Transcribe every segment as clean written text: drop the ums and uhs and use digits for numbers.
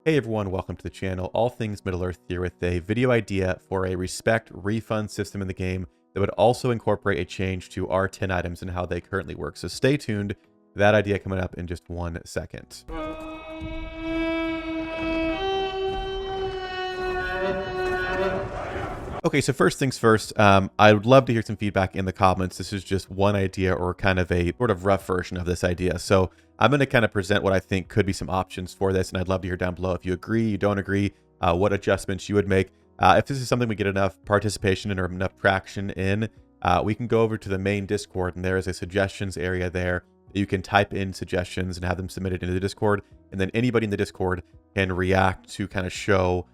Hey everyone, welcome to the channel. All things Middle-earth here with a video idea for a respect refund system in the game that would also incorporate a change to R10 items and how they currently work. So stay tuned. That idea coming up in just 1 second. Okay, so first things first, I would love to hear some feedback in the comments. This is just one idea or kind of a sort of rough version of this idea. So I'm going to kind of present what I think could be some options for this, and I'd love to hear down below if you agree, you don't agree, what adjustments you would make. If this is something we get enough participation in or enough traction in, we can go over to the main Discord, and there is a suggestions area there. You can type in suggestions and have them submitted into the Discord, and then anybody in the Discord can react to kind of show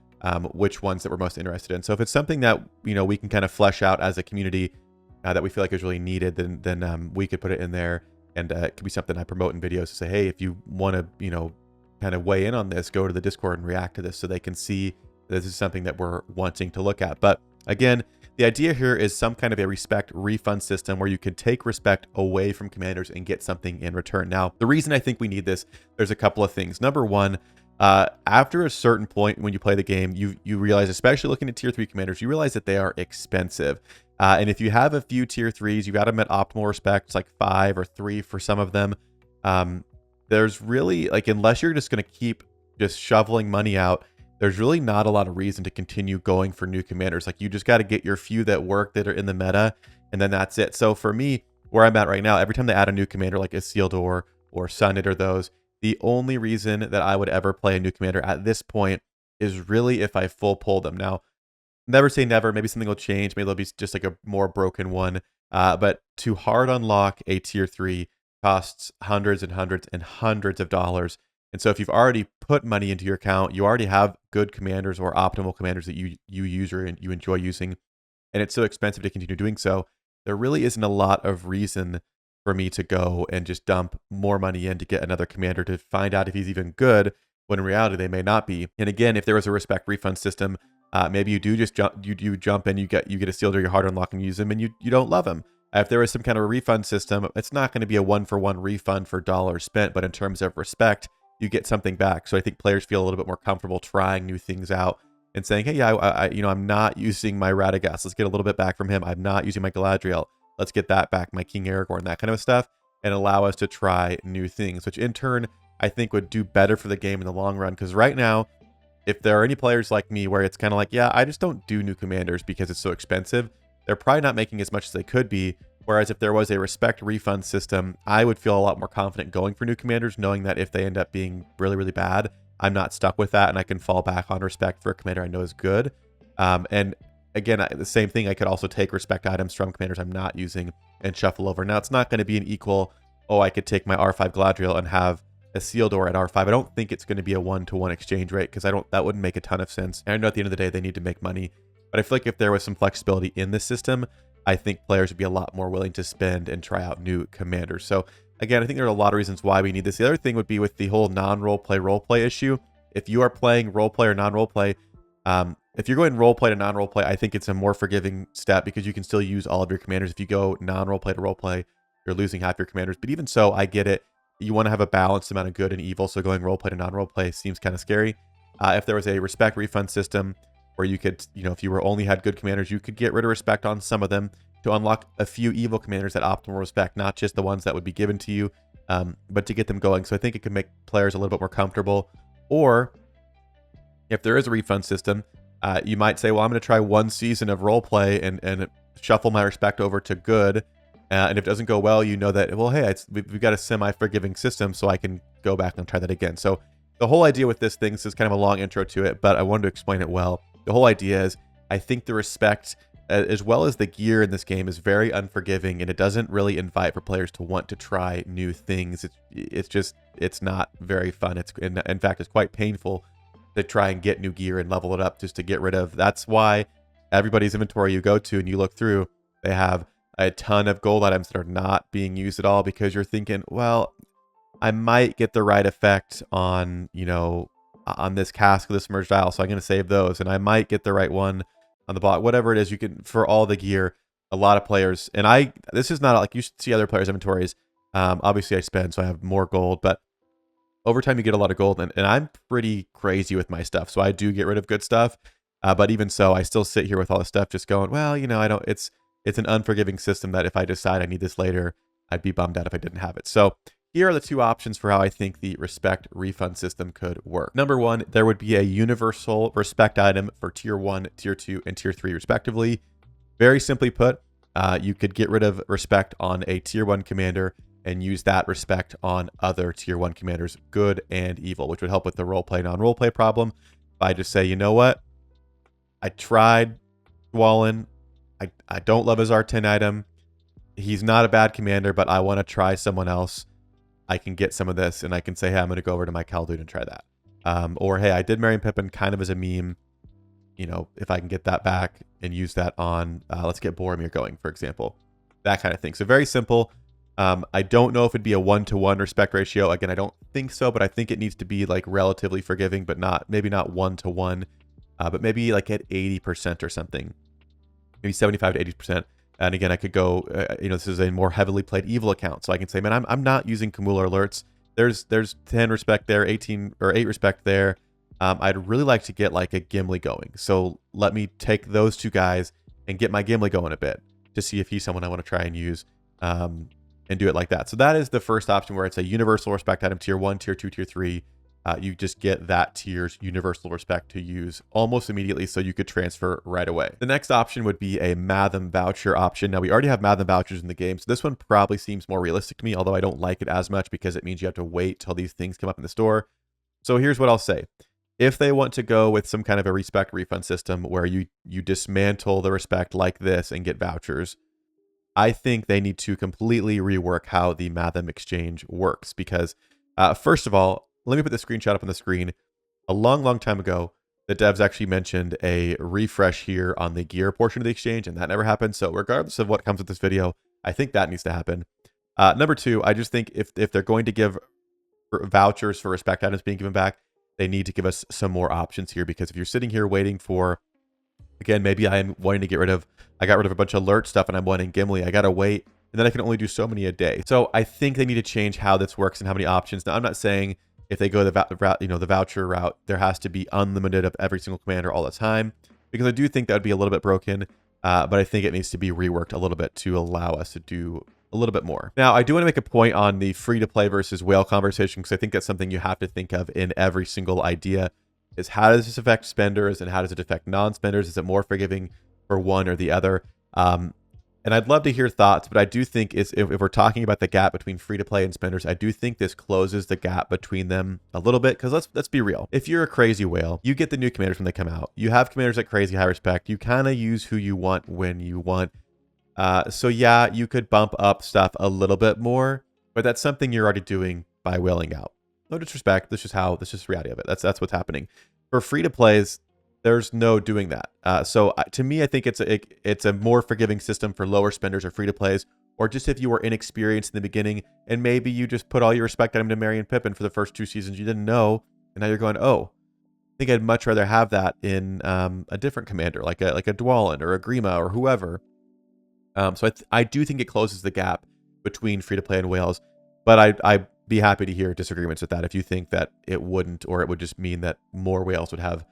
which ones that we're most interested in. So if it's something that we can kind of flesh out as a community that we feel like is really needed, then we could put it in there, and it could be something I promote in videos to say, hey, if you want to kind of weigh in on this, go to the Discord and react to this so they can see this is something that we're wanting to look at. But again, the idea here is some kind of a respect refund system where you can take respect away from commanders and get something in return. Now, the reason I think we need this, there's a couple of things. Number one, after a certain point when you play the game, you realize, especially looking at tier 3 commanders, you realize that they are expensive. And if you have a few tier 3s, you got them at optimal respect, it's like 5 or 3 for some of them. There's really, like, unless you're just going to keep just shoveling money out, there's really not a lot of reason to continue going for new commanders. Like, you just got to get your few that work, that are in the meta, and then that's it. So for me, where I'm at right now, every time they add a new commander like Isildur or Sunnit or those, the only reason that I would ever play a new commander at this point is really if I full pull them. Now, never say never. Maybe something will change. Maybe there'll be just like a more broken one. But to hard unlock a tier 3 costs hundreds and hundreds and hundreds of dollars. And so if you've already put money into your account, you already have good commanders or optimal commanders that you use or you enjoy using, and it's so expensive to continue doing so, there really isn't a lot of reason for me to go and just dump more money in to get another commander to find out if he's even good, when in reality they may not be. And again, if there was a respect refund system, maybe you do just jump in, you get a Isildur, you hard unlock and use him, and you don't love him. If there was some kind of a refund system, it's not going to be a 1-for-1 refund for dollars spent, but in terms of respect, you get something back. So I think players feel a little bit more comfortable trying new things out and saying, hey, yeah, I'm not using my Radagast, let's get a little bit back from him. I'm not using my Galadriel, let's get that back, my King Aragorn, that kind of stuff, and allow us to try new things, which in turn I think would do better for the game in the long run. Because right now, if there are any players like me where it's kind of like, yeah, I just don't do new commanders because it's so expensive, they're probably not making as much as they could be. Whereas if there was a respect refund system, I would feel a lot more confident going for new commanders, knowing that if they end up being really, really bad, I'm not stuck with that, and I can fall back on respect for a commander I know is good. And again, the same thing, I could also take respect items from commanders I'm not using and shuffle over. Now, it's not going to be an equal, oh, I could take my R5 Galadriel and have a Isildur at R5. I don't think it's going to be a 1-to-1 exchange rate, because that wouldn't make a ton of sense. And I know at the end of the day, they need to make money. But I feel like if there was some flexibility in this system, I think players would be a lot more willing to spend and try out new commanders. So again, I think there are a lot of reasons why we need this. The other thing would be with the whole non-roleplay issue. If you are playing roleplay or non-roleplay, if you're going roleplay to non-roleplay, I think it's a more forgiving step, because you can still use all of your commanders. If you go non-roleplay to roleplay, you're losing half your commanders. But even so, I get it. You want to have a balanced amount of good and evil, so going roleplay to non-roleplay seems kind of scary. If there was a respect refund system where you could, if you only had good commanders, you could get rid of respect on some of them to unlock a few evil commanders at optimal respect, not just the ones that would be given to you, but to get them going. So I think it could make players a little bit more comfortable. Or if there is a refund system, you might say, well, I'm going to try 1 season of roleplay and shuffle my respect over to good. And if it doesn't go well, you know that, well, hey, we've got a semi-forgiving system, so I can go back and try that again. So the whole idea with this thing, this is kind of a long intro to it, but I wanted to explain it well. The whole idea is, I think the respect, as well as the gear in this game, is very unforgiving, and it doesn't really invite for players to want to try new things. It's not very fun. In fact, it's quite painful to try and get new gear and level it up just to get rid of. That's why everybody's inventory you go to and you look through, they have a ton of gold items that are not being used at all, because you're thinking, well, I might get the right effect on, on this cask of the submerged isle, so I'm going to save those, and I might get the right one on the bot, whatever it is. You can, for all the gear, a lot of players, and this is not like you should see other players' inventories. Obviously I spend, so I have more gold, but over time you get a lot of gold, and I'm pretty crazy with my stuff, so I do get rid of good stuff. But even so, I still sit here with all this stuff just going, well, you know, I don't, it's an unforgiving system that if I decide I need this later, I'd be bummed out if I didn't have it. So here are the two options for how I think the respect refund system could work. Number one, there would be a universal respect item for tier 1, tier 2, and tier 3 respectively. Very simply put, you could get rid of respect on a tier 1 commander and use that respect on other tier 1 commanders, good and evil, which would help with the roleplay, non-roleplay problem. If I just say, you know what? I tried Dwalin. I don't love his R10 item. He's not a bad commander, but I want to try someone else. I can get some of this, and I can say, hey, I'm going to go over to my Khaldun and try that. Or, hey, I did Merry Pippin kind of as a meme. You know, if I can get that back and use that on, let's get Boromir going, for example. That kind of thing. So very simple. I don't know if it'd be a 1-to-1 respect ratio. Again, I don't think so, but I think it needs to be like relatively forgiving, but maybe not 1-to-1, but maybe like at 80% or something. Maybe 75 to 80%. And again, I could go, you know, this is a more heavily played evil account. So I can say, man, I'm not using Kumula alerts. There's 10 respect there, 18 or 8 respect there. I'd really like to get like a Gimli going. So let me take those two guys and get my Gimli going a bit to see if he's someone I want to try and use and do it like that. So that is the first option where it's a universal respect item, tier 1, tier 2, tier 3. You just get that tier's universal respect to use almost immediately, so you could transfer right away. The next option would be a Matham voucher option. Now, we already have Matham vouchers in the game, so this one probably seems more realistic to me, although I don't like it as much because it means you have to wait till these things come up in the store. So here's what I'll say. If they want to go with some kind of a respect refund system where you dismantle the respect like this and get vouchers, I think they need to completely rework how the Matham exchange works because, first of all, let me put the screenshot up on the screen. A long time ago, the devs actually mentioned a refresh here on the gear portion of the exchange, and that never happened. So regardless of what comes with this video, I think that needs to happen. Number two, I just think if they're going to give vouchers for respect items being given back, they need to give us some more options here, because if you're sitting here waiting for, again, maybe I'm wanting to I got rid of a bunch of alert stuff and I'm wanting Gimli, I got to wait, and then I can only do so many a day. So I think they need to change how this works and how many options. Now, I'm not saying if they go the voucher route, there has to be unlimited of every single commander all the time, because I do think that would be a little bit broken, but I think it needs to be reworked a little bit to allow us to do a little bit more. Now, I do want to make a point on the free-to-play versus whale conversation, because I think that's something you have to think of in every single idea, is how does this affect spenders and how does it affect non-spenders? Is it more forgiving for one or the other? And I'd love to hear thoughts, but I do think if we're talking about the gap between free-to-play and spenders, I do think this closes the gap between them a little bit, because let's be real. If you're a crazy whale, you get the new commanders when they come out. You have commanders at crazy high respect. You kind of use who you want when you want. So yeah, you could bump up stuff a little bit more, but that's something you're already doing by whaling out. No disrespect. This is the reality of it. That's what's happening. For free-to-plays, there's no doing that. So to me, I think it's a more forgiving system for lower spenders or free-to-plays, or just if you were inexperienced in the beginning and maybe you just put all your respect item to Merry and Pippin for the first 2 seasons you didn't know, and now you're going, oh, I think I'd much rather have that in a different commander, like a Dwalin or a Grima or whoever. So I do think it closes the gap between free-to-play and whales, but I'd be happy to hear disagreements with that if you think that it wouldn't, or it would just mean that more whales would have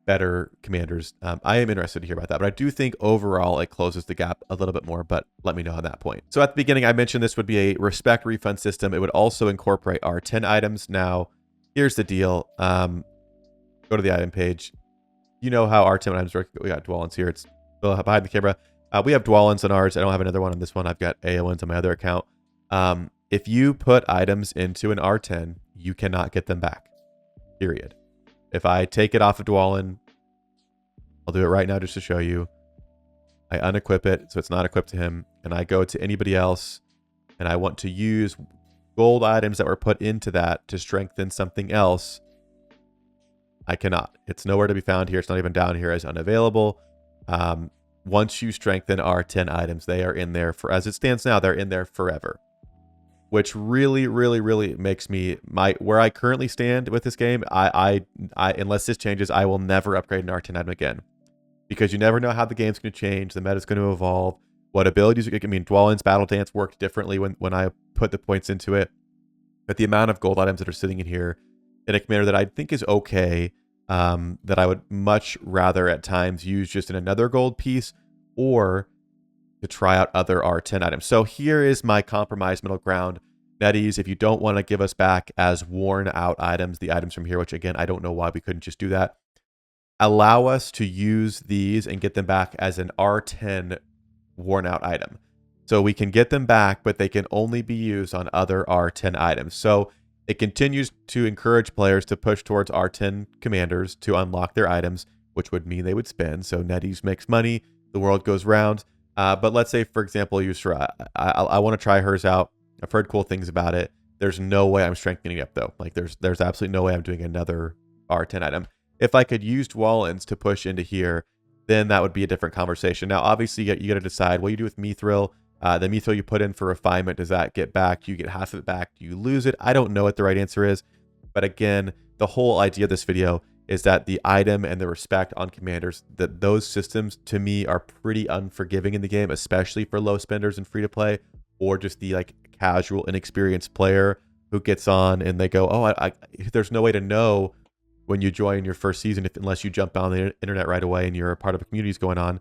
better commanders. I am interested to hear about that, but I do think overall it closes the gap a little bit more, but let me know on that point. So at the beginning, I mentioned this would be a respect refund system. It would also incorporate R10 items. Now, here's the deal. Go to the item page. You know how R10 items work. We got Dwalins here. It's behind the camera. We have Dwalins on ours. I don't have another one on this one. I've got Aoins on my other account. If you put items into an R10, you cannot get them back, period. If I take it off of Dwalin, I'll do it right now just to show you. I unequip it, so it's not equipped to him, and I go to anybody else, and I want to use gold items that were put into that to strengthen something else. I cannot. It's nowhere to be found here. It's not even down here as unavailable. Once you strengthen R10 items, they are in there as it stands now, they're in there forever. Which really makes me where I currently stand with this game. I unless this changes, I will never upgrade an R10 item again, because you never know how the game's going to change, the meta's going to evolve, what abilities. I mean, Dwalin's Battle Dance worked differently when I put the points into it. But the amount of gold items that are sitting in here in a commander that I think is okay, that I would much rather at times use just in another gold piece or to try out other R10 items. So here is my compromise middle ground. NetEase, if you don't want to give us back as worn out items, the items from here, which again, I don't know why we couldn't just do that, allow us to use these and get them back as an R10 worn out item. So we can get them back, but they can only be used on other R10 items. So it continues to encourage players to push towards R10 commanders to unlock their items, which would mean they would spend. So NetEase makes money, the world goes round. But let's say, for example, Yusra, I want to try hers out. I've heard cool things about it. There's no way I'm strengthening it up, though. Like, there's absolutely no way I'm doing another R10 item. If I could use Dwallins to push into here, then that would be a different conversation. Now, obviously, you got to decide what you do with Mithril. The Mithril you put in for refinement, does that get back? Do you get half of it back? Do you lose it? I don't know what the right answer is. But again, the whole idea of this video is that the item and the respect on commanders, that those systems to me are pretty unforgiving in the game, especially for low spenders and free to play, or just the like casual, inexperienced player who gets on and they go, oh, there's no way to know when you join your first season unless you jump on the internet right away and you're a part of a community going on.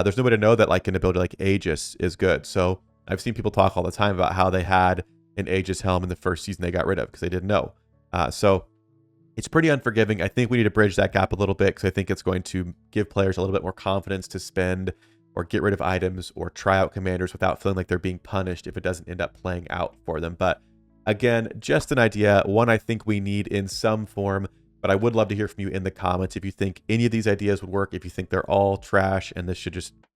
There's no way to know that like an ability like Aegis is good. So I've seen people talk all the time about how they had an Aegis helm in the first season they got rid of because they didn't know. So it's pretty unforgiving. I think we need to bridge that gap a little bit because I think it's going to give players a little bit more confidence to spend or get rid of items or try out commanders without feeling like they're being punished if it doesn't end up playing out for them. But again, just an idea, one I think we need in some form, but I would love to hear from you in the comments if you think any of these ideas would work, if you think they're all trash and this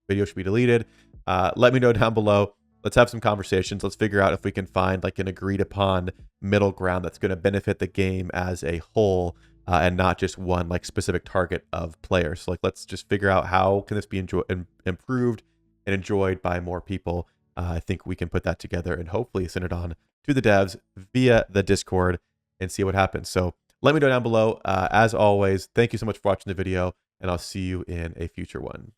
video should be deleted. Let me know down below. Let's have some conversations. Let's figure out if we can find like an agreed upon middle ground that's going to benefit the game as a whole and not just one like specific target of players. So, like, let's just figure out how can this be improved and enjoyed by more people. I think we can put that together and hopefully send it on to the devs via the Discord and see what happens. So let me know down below. As always, thank you so much for watching the video, and I'll see you in a future one.